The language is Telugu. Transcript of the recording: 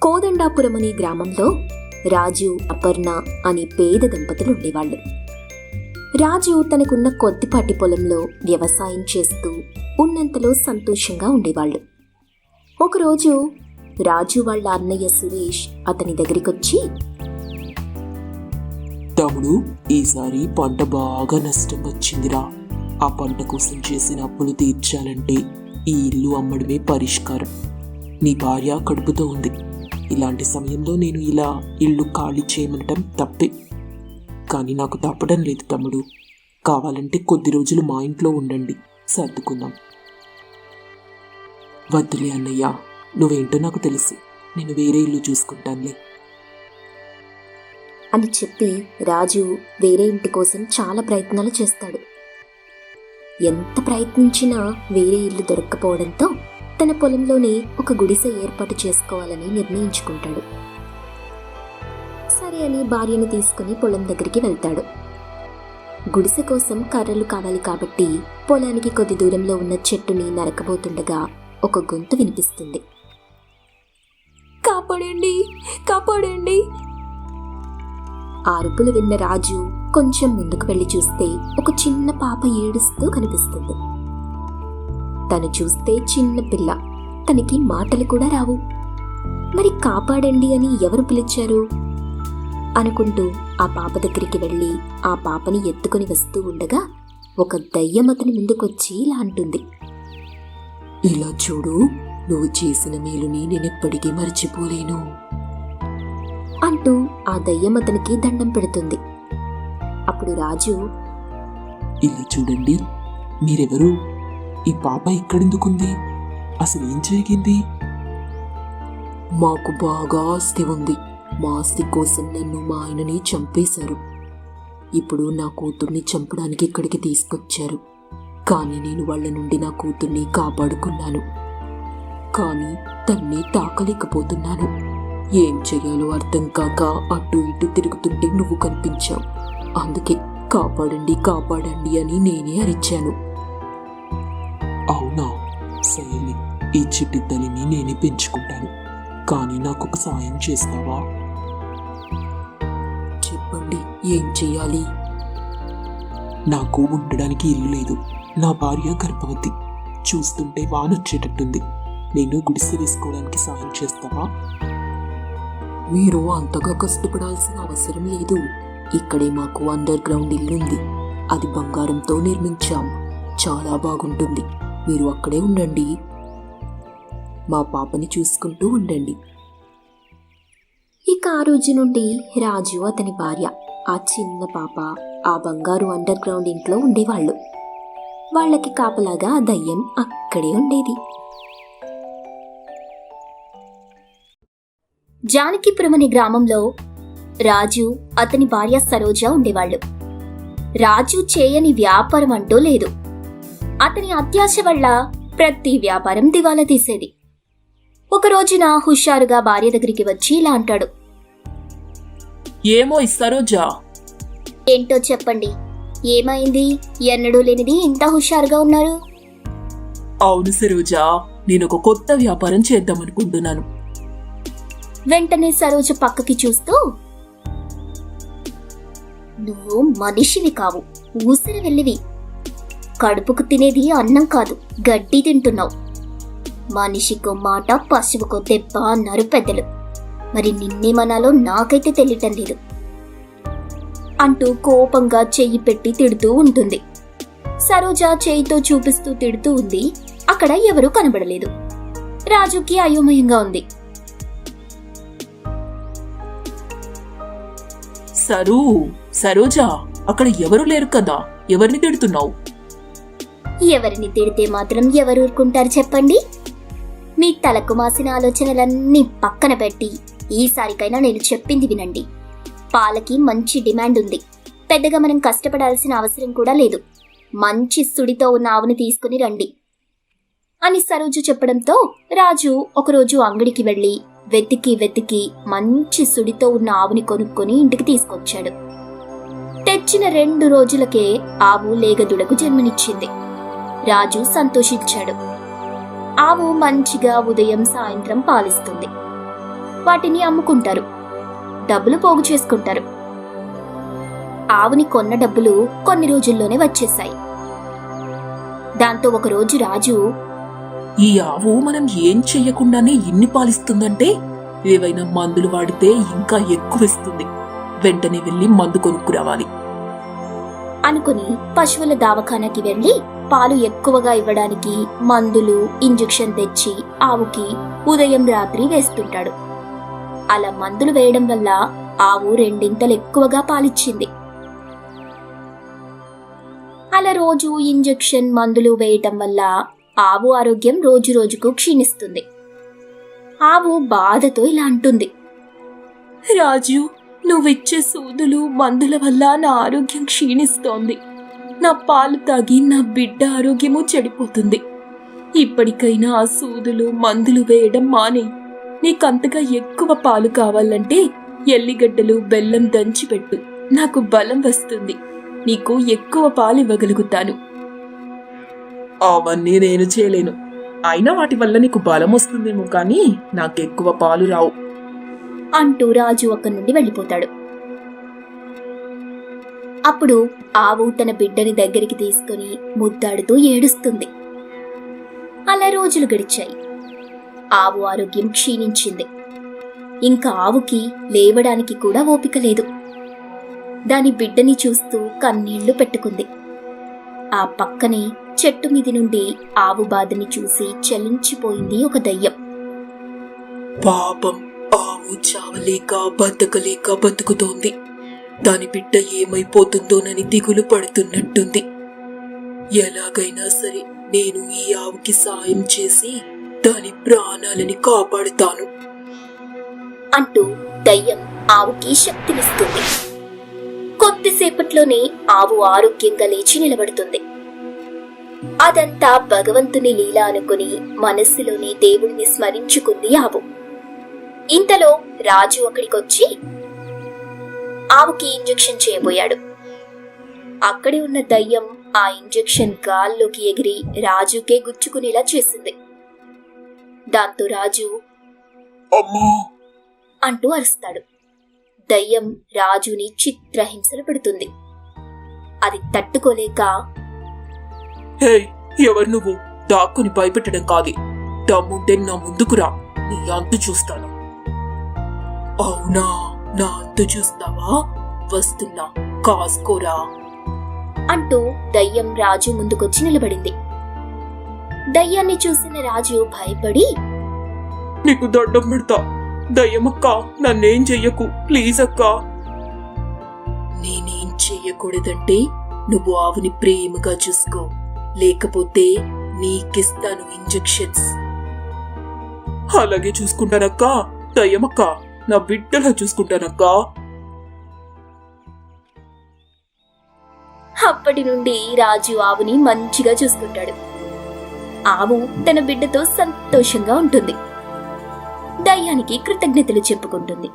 కోదండాపురం అనే గ్రామంలో రాజు, అపర్ణ అనే పేద దంపతులు ఉండేవాళ్ళు. రాజు తనకున్న కొద్దిపాటి పొలంలో వ్యవసాయం చేస్తూ ఉన్నంతలో సంతోషంగా ఉండేవాళ్ళు. ఒకరోజు రాజు వాళ్ళ అన్నయ్య సురేష్ అతని దగ్గరికొచ్చి, తమ్ముడు, ఈసారి పంట బాగా నష్టం వచ్చిందిరా. ఆ పంట కోసం చేసిన అప్పులు తీర్చాలంటే ఈ ఇల్లు అమ్మడమే పరిష్కారం. నీ భార్య కడుపుతో ఉంది. ఇలాంటి సమయంలో నేను ఇలా ఇల్లు ఖాళీ చేయమంటం తప్పే. కానీ నాకు తప్పడం లేదు తమ్ముడు. కావాలంటే కొద్ది రోజులు మా ఇంట్లో ఉండండి, సర్దుకుందాం. వద్దులే అన్నయ్య, నువ్వేంటో నాకు తెలుసు. నేను వేరే ఇల్లు చూసుకుంటానులే అని చెప్పి రాజు వేరే ఇంటి కోసం చాలా ప్రయత్నాలు చేస్తాడు. ఎంత ప్రయత్నించినా వేరే ఇల్లు దొరక్కపోవడంతో తన పొలంలోనే ఒక గుడిసె ఏర్పాటు చేసుకోవాలని నిర్ణయించుకుంటాడు. సరే అని భార్యను తీసుకుని పొలం దగ్గరికి వెళ్తాడు. గుడిసె కోసం కర్రలు కావాలి కాబట్టి పొలానికి కొద్ది దూరంలో ఉన్న చెట్టుని నరకబోతుండగా ఒక గొంతు వినిపిస్తుంది. కాపాడండి, కాపాడండి. ఆ అరుపులు విన్న రాజు కొంచెం ముందుకు వెళ్లి చూస్తే ఒక చిన్న పాప ఏడుస్తూ కనిపిస్తుంది. తను చూస్తే చిన్న పిల్ల, తనకి మాటలు కూడా రావు. మరి కాపాడండి అని ఎవరు పిలిచారు అనుకుంటూ ఆ పాప దగ్గరికి వెళ్ళి ఆ పాపని ఎత్తుకొని వస్తూ ఉండగా ఒక దయ్యం అతని ముందుకొచ్చి ఇలా అంటుంది. ఇలా చూడు, నువ్వు చేసిన మేలుని నేనెప్పటికీ మర్చిపోలేను అంటూ ఆ దయ్యం అతనికి దండం పెడుతుంది. అప్పుడు రాజు, ఇలా చూడండి, మీరెవరు? ఈ పాప ఇక్కడెందుకుంది? అసలు ఏం జరిగింది? మాకు బాగా ఆస్తి ఉంది. మా ఆస్తి కోసం నన్ను మా ఆయనని చంపేశారు. ఇప్పుడు నా కూతుర్ని చంపడానికి ఇక్కడికి తీసుకొచ్చారు. కానీ నేను వాళ్ళ నుండి నా కూతుర్ని కాపాడుకున్నాను. కానీ తన్ని తాకలేకపోతున్నాను. ఏం చెయ్యాలో అర్థం కాక అటు ఇటు తిరుగుతుంటే నువ్వు కనిపించావు. అందుకే కాపాడండి, కాపాడండి అని నేనే అరిచాను. అవునా, సరేలే, ఈ చిట్టి తల్లిని నేనే పెంచుకుంటాను. కానీ నాకొక సాయం చేస్తావా? చెప్పండి, ఏం చెయ్యాలి? నాకు ఉండడానికి ఇల్లు లేదు. నా భార్య గర్భవతి. చూస్తుంటే వానొచ్చేటట్టుంది. నేను గుడిసె వేసుకోవడానికి సాయం చేస్తావా? మీరు అంతగా కష్టపడాల్సిన అవసరం లేదు. ఇక్కడే మాకు అండర్ గ్రౌండ్ ఇల్లుంది. అది బంగారంతో నిర్మించాం. చాలా బాగుంటుంది. మీరు అక్కడే ఉండండి. మా పాపని చూసుకుంటూ ఉండండి. ఇక ఆ రోజు నుండి రాజు, అతని భార్య, ఆ చిన్న పాప ఆ బంగారు అండర్ గ్రౌండ్ ఇంట్లో ఉండేవాళ్ళు. వాళ్ళకి కాపలాగా ఆ దయ్యం అక్కడే ఉండేది. జానకిపురం అనే గ్రామంలో రాజు, అతని భార్య సరోజ ఉండేవాళ్ళు. రాజు చేయని వ్యాపారం అంటూ లేదు. అతని అత్యాశ వల్ల ప్రతి వ్యాపారం దివాలా తీసేది. ఒక రోజున హుషారుగా భార్య దగ్గరికి వచ్చి ఇలా అంటాడు. ఏమో సరోజా, ఏంటో చెప్పండి, ఏమైంది? ఎన్నడూ లేనిది ఇంత హుషారుగా ఉన్నారు. అవును సరోజా, నేను ఒక కొత్త వ్యాపారం చేద్దామనుకుంటున్నాను. వెంటనే సరోజ పక్కకి చూస్తూ, నువ్వు మనిషివి కావు, ఊసిరి వెళ్ళివి. కడుపుకు తినేది అన్నం కాదు, గడ్డి తింటున్నావు. మనిషికో మాట, పశువుకో దెబ్బ అన్నారు పెద్దలు. మరి నిన్నేమనాలో నాకైతే తెలియటం లేదు అంటూ కోపంగా చెయ్యి పెట్టి తిడుతూ ఉంటుంది. సరోజ చేయితో చూపిస్తూ తిడుతూ ఉంది. అక్కడ ఎవరూ కనబడలేదు. రాజుకి అయోమయంగా ఉంది. సరోజా, అక్కడ ఎవరు లేరు కదా, ఎవరిని తిడుతున్నావు? ఎవరిని తిడితే మాత్రం ఎవరు ఊరుకుంటారు చెప్పండి? మీ తలకు మాసిన ఆలోచనలన్నీ పక్కన పెట్టి ఈసారికైనా నేను చెప్పింది వినండి. పాలకి మంచి డిమాండ్ ఉంది. పెద్దగా మనం కష్టపడాల్సిన అవసరం కూడా లేదు. మంచి సుడితో ఉన్న ఆవుని తీసుకుని రండి అని సరోజు చెప్పడంతో రాజు ఒకరోజు అంగడికి వెళ్లి వెతికి మంచి సుడితో ఉన్న ఆవుని కొనుక్కొని ఇంటికి తీసుకొచ్చాడు. తెచ్చిన 2 రోజులకే ఆవు లేగదుడకు జన్మనిచ్చింది. రాజు సంతోషించాడు. ఆవు మంచిగా ఉదయం సాయంత్రం పాలిస్తుంది. వాటిని అమ్ముకుంటారు, డబ్బులు పోగు చేసుకుంటారు. ఆవుని కొన్న డబ్బులు కొన్ని రోజుల్లోనే వచ్చేశాయి. దాంతో ఒకరోజు రాజు, ఈ ఆవు మనం ఏం చెయ్యకుండానే ఇన్ని పాలిస్తుందంటే ఏవైనా మందులు వాడితే ఇంకా ఎక్కువ ఇస్తుంది. వెంటనే వెళ్ళి మందు కొనుక్కురావాలి అనుకుని పశువుల దవాఖానాకి వెళ్లి పాలు ఎక్కువగా ఇవ్వడానికి మందులు, ఇంజెక్షన్ తెచ్చి ఆవుకి ఉదయం రాత్రి వేస్తుంటాడు. అలా మందులు వేయడం వల్ల ఆవు రెండింతలు ఎక్కువగా పాలిచ్చింది. అలా రోజు ఇంజెక్షన్, మందులు వేయటం వల్ల ఆవు ఆరోగ్యం రోజు రోజుకు క్షీణిస్తుంది. ఆవు బాధతో ఇలా అంటుంది, రాజు, నువ్విచ్చే సూదులు, మందుల వల్ల నా ఆరోగ్యం క్షీణిస్తోంది. నా పాలు తాగి నా బిడ్డ ఆరోగ్యము చెడిపోతుంది. ఇప్పటికైనా ఆ సూదులు, మందులు వేయడం మానే. నీకంతగా ఎక్కువ పాలు కావాలంటే ఎల్లిగడ్డలు, బెల్లం దంచిపెట్టు. నాకు బలం వస్తుంది. నీకు ఎక్కువ పాలు ఇవ్వగలుగుతాను. అవన్నీ నేను చేయలేను. అయినా వాటి వల్ల నీకు బలం వస్తుందేమో కానీ నాకెక్కువ పాలు రావు అంటూ రాజు అక్కడి నుండి వెళ్ళిపోతాడు. అప్పుడు ఆవు తన బిడ్డని దగ్గరికి తీసుకుని ముద్దాడుతూ ఏడుస్తుంది. అలా రోజులు గడిచాయి. ఆవు ఆరోగ్యం క్షీణించింది. ఇంకా ఆవుకి లేవడానికి కూడా ఓపిక లేదు. దాని బిడ్డని చూస్తూ కన్నీళ్లు పెట్టుకుంది. ఆ పక్కనే చెట్టు మీది నుండి ఆవు బాధని చూసి చలించిపోయింది ఒక దయ్యం. పాపం, ఆవు చావలేక బతకలేక బతుకుతోంది. దాని బిడ్డ ఏమైపోతుందోనని దిగులు పడుతున్నట్టుంది. ఎలాగైనా సరే నేను ఈ ఆవుకి సాయం చేసి దాని ప్రాణాలని కాపాడుతాను అంటూ దయ్యం ఆవుకి శక్తినిస్తుంది. కొద్దిసేపట్లోనే ఆవు ఆరోగ్యంగా లేచి నిలబడుతుంది. అదంతా భగవంతుని లీల అనుకుని మనస్సులోని దేవుడిని స్మరించుకుంది ఆవు. ఇంతలో రాజు అక్కడికొచ్చి ఆవుకి ఇంజెక్షన్ చేయబోయాడు. అక్కడే ఉన్న దయ్యం ఆ ఇంజెక్షన్ గాల్లోకి ఎగిరి రాజుకే గుచ్చుకునేలా చేసింది. దాంతో రాజు అమ్మా అంటూ అరుస్తాడు. దయ్యం రాజుని చిత్రహింసలు పెడుతుంది. అది తట్టుకోలేక, హే, ఎవరు నువ్వు? దాక్కుని భయపెట్టడం కాదు. దమ్ముంటే నా ముందుకురా, నీ అంతు చూస్తాను. అవునా, నా అంతు చూస్తావా? వస్తున్నా, కాసుకోరా అంటూ దయ్యం రాజు ముందుకొచ్చి నిలబడింది. దయ్యాన్ని చూసిన రాజు భయపడి, నీకు దండం పెడతా, దయ్యమక్క, నన్నేం చెయ్యకు, ప్లీజ్ అక్క. నేనేం చెయ్యకూడదంటే నువ్వు ఆవుని ప్రేమగా చూసుకో, లేకపోతే నీకిస్తాను ఇంజెక్షన్స్. అలాగే చూసుకుంటానక్క, దయ్యమక్క, నా బిడ్డలా చూసుకుంటానక్క. అప్పటి నుండి రాజు ఆవుని మంచిగా చూసుకుంటాడు. ఆవు తన బిడ్డతో సంతోషంగా ఉంటుంది. దయ్యానికి కృతజ్ఞతలు చెప్పుకుంటుంది.